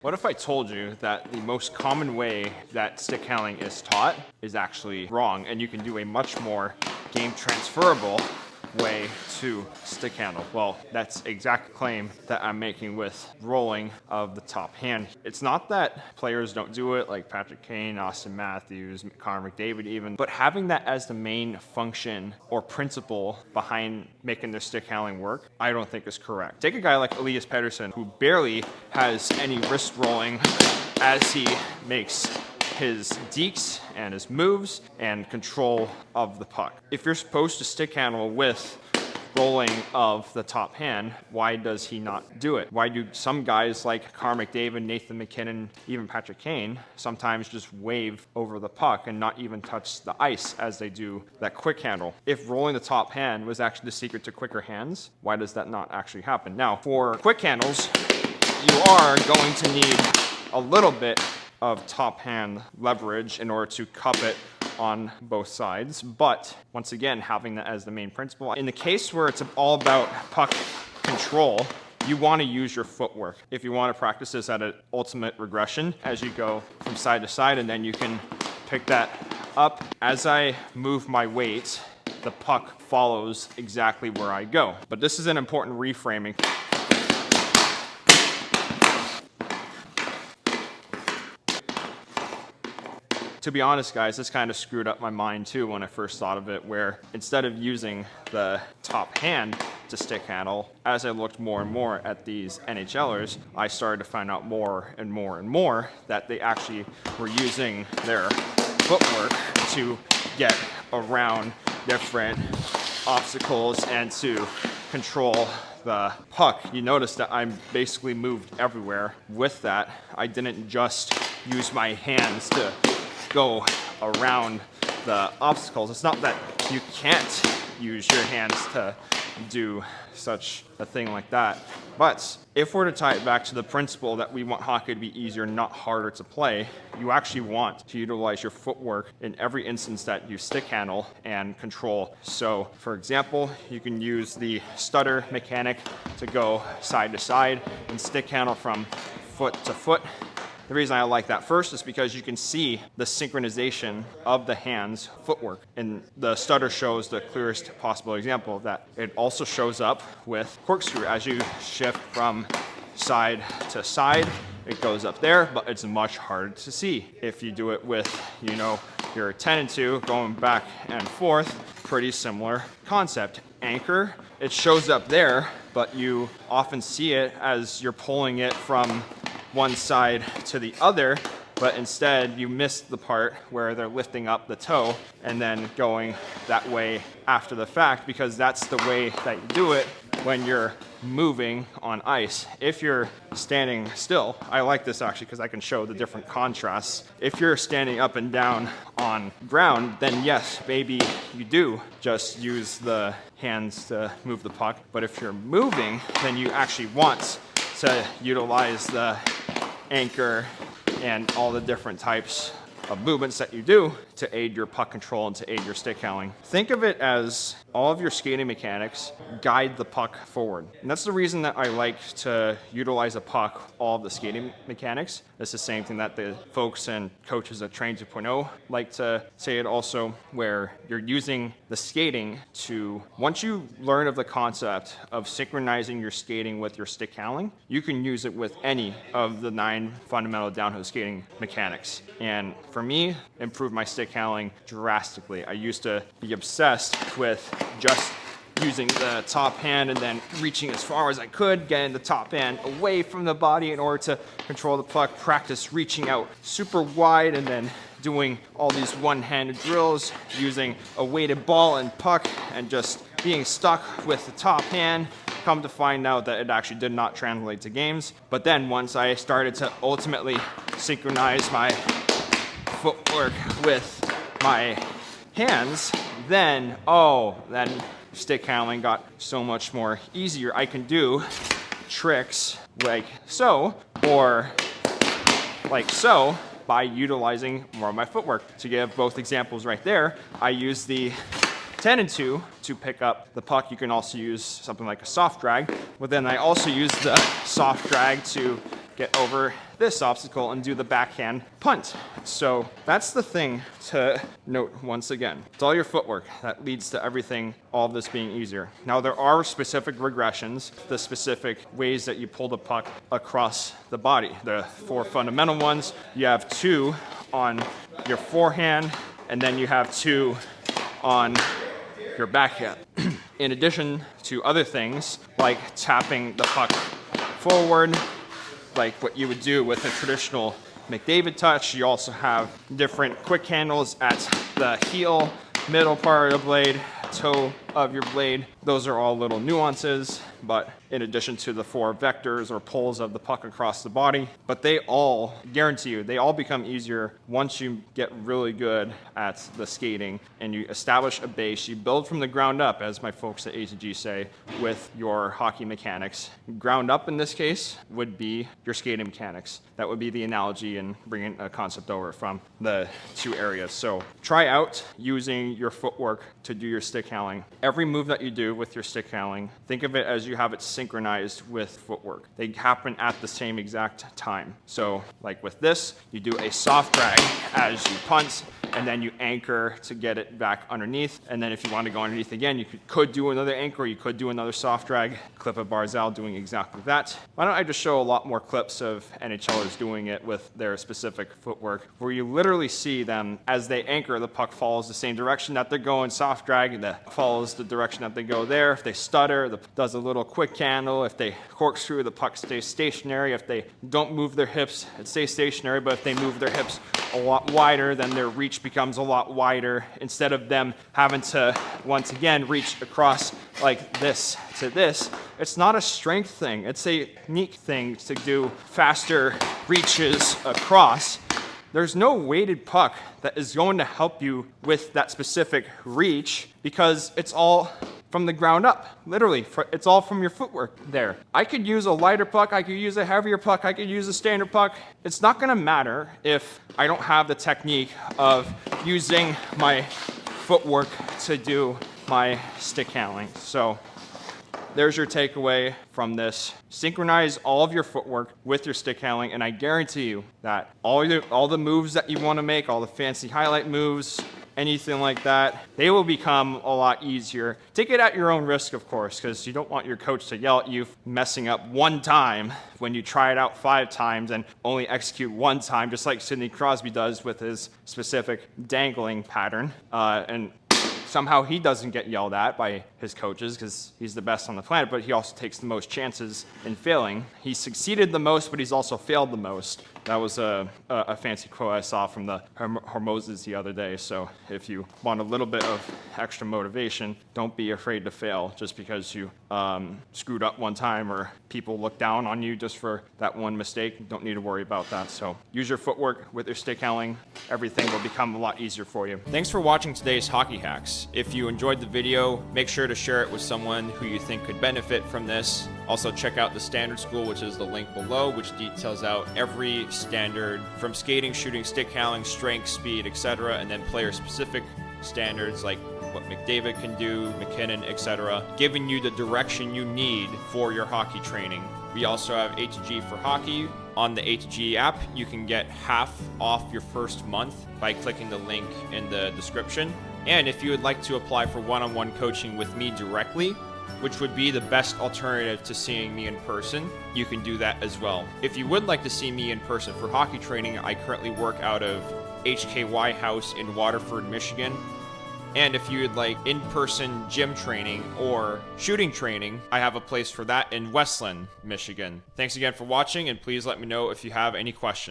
What if I told you that the most common way that stick handling is taught is actually wrong, and you can do a much more game transferable way to stick handle? Well, that's the exact claim that I'm making with rolling of the top hand. It's not that players don't do it, like Patrick Kane, Austin Matthews, Connor McDavid even, but having that as the main function or principle behind making their stick handling work, I don't think is correct. Take a guy like Elias Pettersson, who barely has any wrist rolling as he makes his dekes and his moves and control of the puck. If you're supposed to stick handle with rolling of the top hand, why does he not do it? Why do some guys like Connor McDavid, Nathan MacKinnon, even Patrick Kane sometimes just wave over the puck and not even touch the ice as they do that quick handle? If rolling the top hand was actually the secret to quicker hands, why does that not actually happen? Now, for quick handles, you are going to need a little bit of top hand leverage in order to cup it on both sides. But once again, having that as the main principle. In the case where it's all about puck control, you want to use your footwork. If you want to practice this at an ultimate regression, as you go from side to side, and then you can pick that up. As I move my weight, the puck follows exactly where I go. But this is an important reframing. To be honest, guys, this kind of screwed up my mind too when I first thought of it, where instead of using the top hand to stick handle, as I looked more and more at these NHLers, I started to find out more and more and more that they actually were using their footwork to get around different obstacles and to control the puck. You notice that I'm basically moved everywhere with that. I didn't just use my hands to go around the obstacles. It's not that you can't use your hands to do such a thing like that. But if we're to tie it back to the principle that we want hockey to be easier, not harder to play, you actually want to utilize your footwork in every instance that you stick handle and control. So, for example, you can use the stutter mechanic to go side to side and stick handle from foot to foot. The reason I like that first is because you can see the synchronization of the hands' footwork. And the stutter shows the clearest possible example of that. It also shows up with corkscrew. As you shift from side to side, it goes up there, but it's much harder to see. If you do it with, your 10 and 2 going back and forth, pretty similar concept. Anchor, it shows up there, but you often see it as you're pulling it from one side to the other, but instead you miss the part where they're lifting up the toe and then going that way after the fact, because that's the way that you do it when you're moving on ice. If you're standing still, I like this actually because I can show the different contrasts. If you're standing up and down on ground, then yes, maybe you do just use the hands to move the puck. But if you're moving, then you actually want to utilize the anchor and all the different types of movements that you do to aid your puck control and to aid your stick handling. Think of it as all of your skating mechanics guide the puck forward. And that's the reason that I like to utilize a puck, all of the skating mechanics. It's the same thing that the folks and coaches at Train 2.0 like to say it also, where you're using the skating to, once you learn of the concept of synchronizing your skating with your stick handling, you can use it with any of the 9 fundamental downhill skating mechanics. And for me, improve my stick handling drastically. I used to be obsessed with just using the top hand and then reaching as far as I could, getting the top hand away from the body in order to control the puck, practice reaching out super wide and then doing all these one-handed drills, using a weighted ball and puck and just being stuck with the top hand. Come to find out that it actually did not translate to games. But then once I started to ultimately synchronize my footwork with my hands, then stick handling got so much more easier. I can do tricks like so, or like so, by utilizing more of my footwork. To give both examples right there, I use the 10 and 2 to pick up the puck. You can also use something like a soft drag, but then I also use the soft drag to get over this obstacle and do the backhand punt. So that's the thing to note once again. It's all your footwork that leads to everything, all of this being easier. Now there are specific regressions, the specific ways that you pull the puck across the body. The 4 fundamental ones, you have 2 on your forehand, and then you have 2 on your backhand. In addition to other things like tapping the puck forward, like what you would do with a traditional McDavid touch, you also have different quick handles at the heel, middle part of the blade, toe of your blade. Those are all little nuances, but in addition to the 4 vectors or pulls of the puck across the body, but they all, guarantee you, they all become easier once you get really good at the skating and you establish a base. You build from the ground up, as my folks at A2G say, with your hockey mechanics. Ground up in this case would be your skating mechanics. That would be the analogy and bringing a concept over from the 2 areas. So try out using your footwork to do your stick handling. Every move that you do with your stick handling, think of it as you have it synchronized with footwork. They happen at the same exact time. So like with this, you do a soft drag as you punt, and then you anchor to get it back underneath. And then if you want to go underneath again, you could do another anchor, you could do another soft drag. Clip of Barzal doing exactly that. Why don't I just show a lot more clips of NHLers doing it with their specific footwork, where you literally see them as they anchor, the puck follows the same direction that they're going, soft drag, and that follows the direction that they go there. If they stutter, does a little quick handle. If they corkscrew, the puck stays stationary. If they don't move their hips, it stays stationary, but if they move their hips a lot wider, then their reach becomes a lot wider, instead of them having to, once again, reach across like this to this. It's not a strength thing. It's a neat thing to do faster reaches across. There's no weighted puck that is going to help you with that specific reach, because it's all from the ground up, literally. It's all from your footwork there. I could use a lighter puck, I could use a heavier puck, I could use a standard puck. It's not gonna matter if I don't have the technique of using my footwork to do my stick handling. So there's your takeaway from this. Synchronize all of your footwork with your stick handling, and I guarantee you that all the moves that you want to make, all the fancy highlight moves, anything like that, they will become a lot easier. Take it at your own risk, of course, because you don't want your coach to yell at you messing up one time when you try it out 5 times and only execute 1 time, just like Sidney Crosby does with his specific dangling pattern. And somehow he doesn't get yelled at by his coaches because he's the best on the planet, but he also takes the most chances in failing. He succeeded the most, but he's also failed the most. That was a fancy quote I saw from the Hormozes the other day. So if you want a little bit of extra motivation, don't be afraid to fail just because you screwed up one time or people look down on you just for that one mistake. You don't need to worry about that. So use your footwork with your stick handling. Everything will become a lot easier for you. Thanks for watching today's Hockey Hacks. If you enjoyed the video, make sure to share it with someone who you think could benefit from this. Also check out the Standard School, which is the link below, which details out every standard from skating, shooting, stick handling, strength, speed, etc., and then player-specific standards like what McDavid can do, McKinnon, etc., giving you the direction you need for your hockey training. We also have A2G for hockey. On the A2G app, you can get half off your first month by clicking the link in the description. And if you would like to apply for one-on-one coaching with me directly, which would be the best alternative to seeing me in person, you can do that as well. If you would like to see me in person for hockey training, I currently work out of HKY House in Waterford, Michigan. And if you would like in-person gym training or shooting training, I have a place for that in Westland, Michigan. Thanks again for watching, and please let me know if you have any questions.